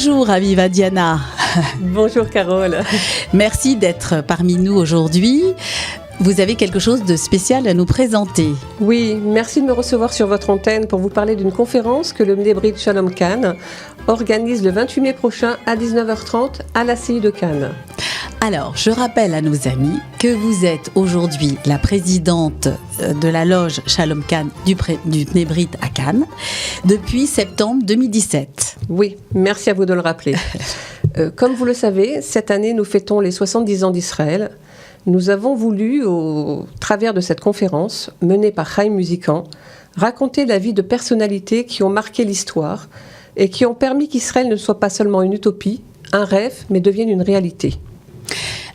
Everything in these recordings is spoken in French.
Bonjour Aviva Diana. Bonjour Carole. Merci d'être parmi nous aujourd'hui. Vous avez quelque chose de spécial à nous présenter. Oui, merci de me recevoir sur votre antenne pour vous parler d'une conférence que le Bnei Brit Shalom Cannes organise le 28 mai prochain à 19h30 à l'ACI de Cannes. Alors, je rappelle à nos amis que vous êtes aujourd'hui la présidente de la loge Shalom Cannes du Bnei Brit à Cannes depuis septembre 2017. Oui, merci à vous de le rappeler. Comme vous le savez, cette année, nous fêtons les 70 ans d'Israël. Nous avons voulu, au travers de cette conférence, menée par Chaim Musican, raconter la vie de personnalités qui ont marqué l'histoire et qui ont permis qu'Israël ne soit pas seulement une utopie, un rêve, mais devienne une réalité.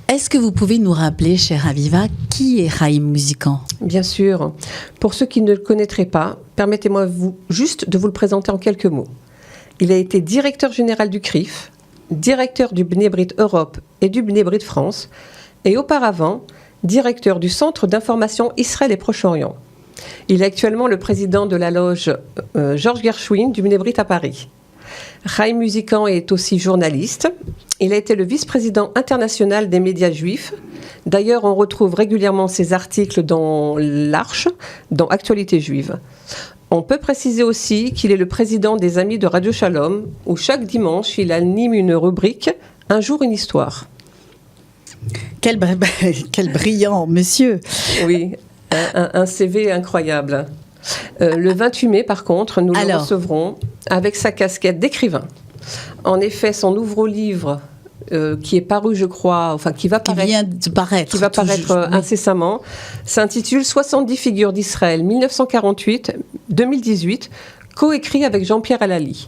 Est-ce que vous pouvez nous rappeler, chère Aviva, qui est Chaim Musican ? Bien sûr. Pour ceux qui ne le connaîtraient pas, permettez-moi juste de vous le présenter en quelques mots. Il a été directeur général du CRIF, directeur du Bnei Brit Europe et du Bnei Brit France, et auparavant, directeur du Centre d'information Israël et Proche-Orient. Il est actuellement le président de la loge Georges Gershwin du Bnei Brit à Paris. Chaim Musican est aussi journaliste. Il a été le vice-président international des médias juifs. D'ailleurs, on retrouve régulièrement ses articles dans l'Arche, dans Actualité juive. On peut préciser aussi qu'il est le président des Amis de Radio Shalom, où chaque dimanche, il anime une rubrique « Un jour, une histoire ». Quel brillant monsieur. Oui, un CV incroyable. Le 28 mai, par contre, nous le recevrons avec sa casquette d'écrivain. En effet, son nouveau-livre, qui est paru, je crois, enfin qui va paraître incessamment, s'intitule 70 figures d'Israël 1948-2018, coécrit avec Jean-Pierre Halali.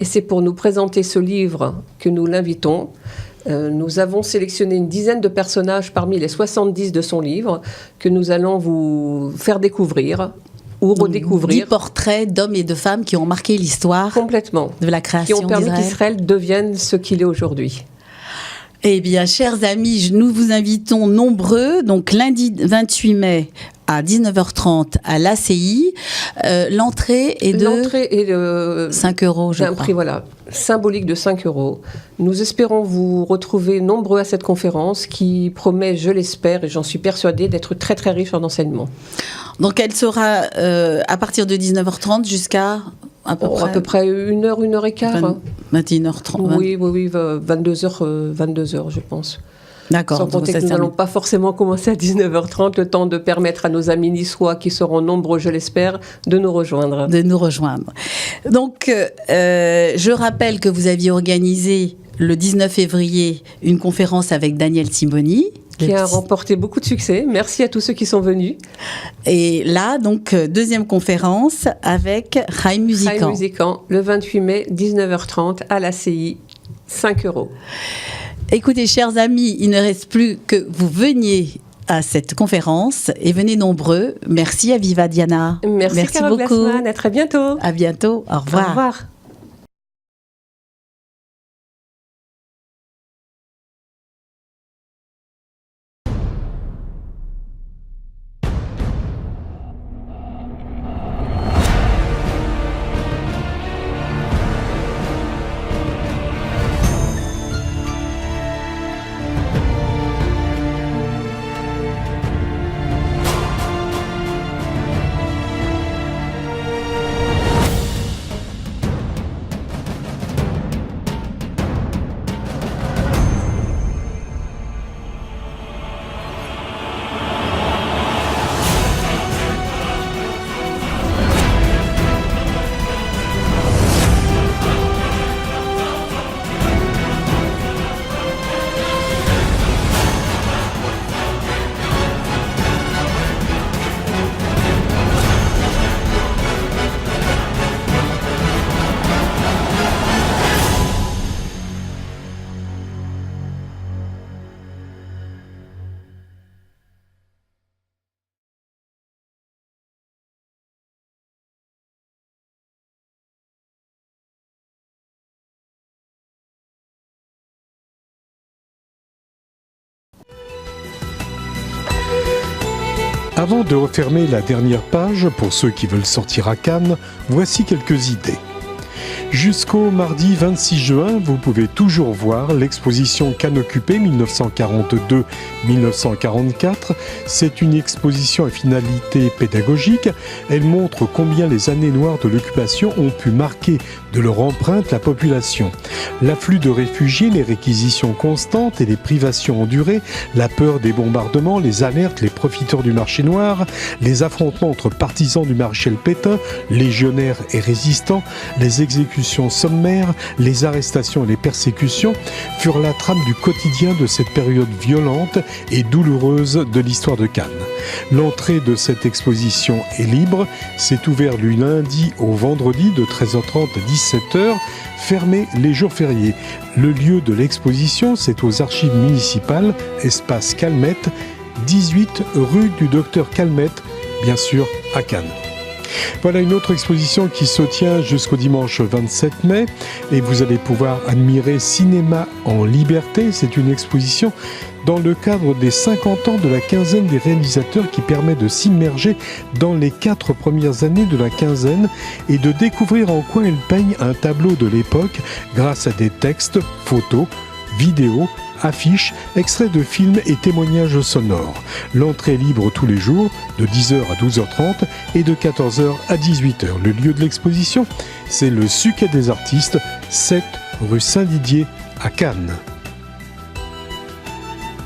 Et c'est pour nous présenter ce livre que nous l'invitons. Nous avons sélectionné une dizaine de personnages parmi les 70 de son livre que nous allons vous faire découvrir ou redécouvrir. 10 portraits d'hommes et de femmes qui ont marqué l'histoire complètement de la création d'Israël. Qui ont permis d'Israël. qu'Israël devienne ce qu'il est aujourd'hui. Eh bien, chers amis, nous vous invitons nombreux, donc lundi 28 mai à 19h30 à l'ACI. L'entrée est de 5 euros, je crois. Un prix symbolique de 5 euros. Nous espérons vous retrouver nombreux à cette conférence qui promet, je l'espère, et j'en suis persuadée, d'être très très riche en enseignements. Donc elle sera à partir de 19h30 jusqu'à à peu près 1 heure, 1 heure et quart. 21h30. Oui, 22h, je pense. D'accord. Sans compter que nous n'allons pas forcément commencer à 19h30, le temps de permettre à nos amis niçois, qui seront nombreux, je l'espère, de nous rejoindre. Donc, je rappelle que vous aviez organisé le 19 février une conférence avec Daniel Simoni. Qui a remporté beaucoup de succès. Merci à tous ceux qui sont venus. Et là, donc, deuxième conférence avec Chaim Musican. Chaim Musican, le 28 mai, 19h30, à l'ACI, 5 euros. Écoutez, chers amis, il ne reste plus que vous veniez à cette conférence et venez nombreux. Merci Aviva Diana. Merci Carole beaucoup. Glassman, à très bientôt. À bientôt. Au revoir. Au revoir. Avant de refermer la dernière page, pour ceux qui veulent sortir à Cannes, voici quelques idées. Jusqu'au mardi 26 juin, vous pouvez toujours voir l'exposition Cannes occupée 1942-1944. C'est une exposition à finalité pédagogique. Elle montre combien les années noires de l'occupation ont pu marquer de leur empreinte la population. L'afflux de réfugiés, les réquisitions constantes et les privations endurées, la peur des bombardements, les alertes, les profiteurs du marché noir, les affrontements entre partisans du maréchal Pétain, légionnaires et résistants, les exécutions sommaires, les arrestations et les persécutions furent la trame du quotidien de cette période violente et douloureuse de l'histoire de Cannes. L'entrée de cette exposition est libre, c'est ouvert du lundi au vendredi de 13h30 à 17h, fermé les jours fériés. Le lieu de l'exposition, c'est aux archives municipales, espace Calmette, 18 rue du Docteur Calmette, bien sûr à Cannes. Voilà une autre exposition qui se tient jusqu'au dimanche 27 mai et vous allez pouvoir admirer Cinéma en liberté. C'est une exposition dans le cadre des 50 ans de la quinzaine des réalisateurs qui permet de s'immerger dans les 4 premières années de la quinzaine et de découvrir en quoi ils peignent un tableau de l'époque grâce à des textes, photos, vidéos, affiches, extraits de films et témoignages sonores. L'entrée est libre tous les jours, de 10h à 12h30 et de 14h à 18h. Le lieu de l'exposition, c'est le Suquet des Artistes, 7 rue Saint-Didier à Cannes.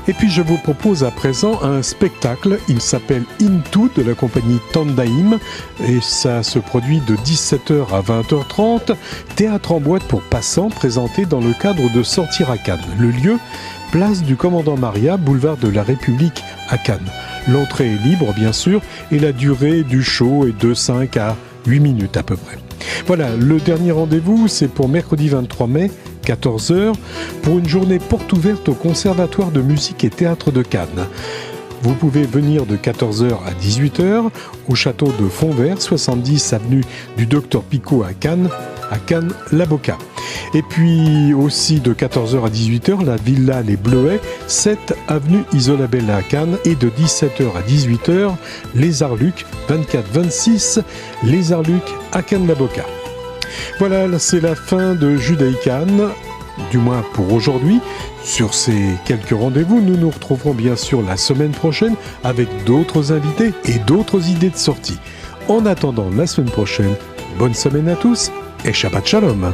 Et puis je vous propose à présent un spectacle, il s'appelle Into de la compagnie Tandaim et ça se produit de 17h à 20h30, théâtre en boîte pour passants présenté dans le cadre de Sortir à Cannes. Le lieu, place du Commandant Maria, boulevard de la République à Cannes. L'entrée est libre bien sûr et la durée du show est de 5 à 8 minutes à peu près. Voilà, le dernier rendez-vous c'est pour mercredi 23 mai, 14h, pour une journée porte ouverte au Conservatoire de musique et théâtre de Cannes. Vous pouvez venir de 14h à 18h au château de Fontvert, 70 avenue du Docteur Picot à Cannes La Boca. Et puis aussi de 14h à 18h, la Villa Les Bleuets, 7 avenue Isolabella à Cannes et de 17h à 18h, les Arlucs, 24-26, les Arlucs à Cannes La Boca. Voilà, c'est la fin de Judaï-Cannes, du moins pour aujourd'hui. Sur ces quelques rendez-vous, nous nous retrouverons bien sûr la semaine prochaine avec d'autres invités et d'autres idées de sortie. En attendant la semaine prochaine, bonne semaine à tous et Shabbat Shalom.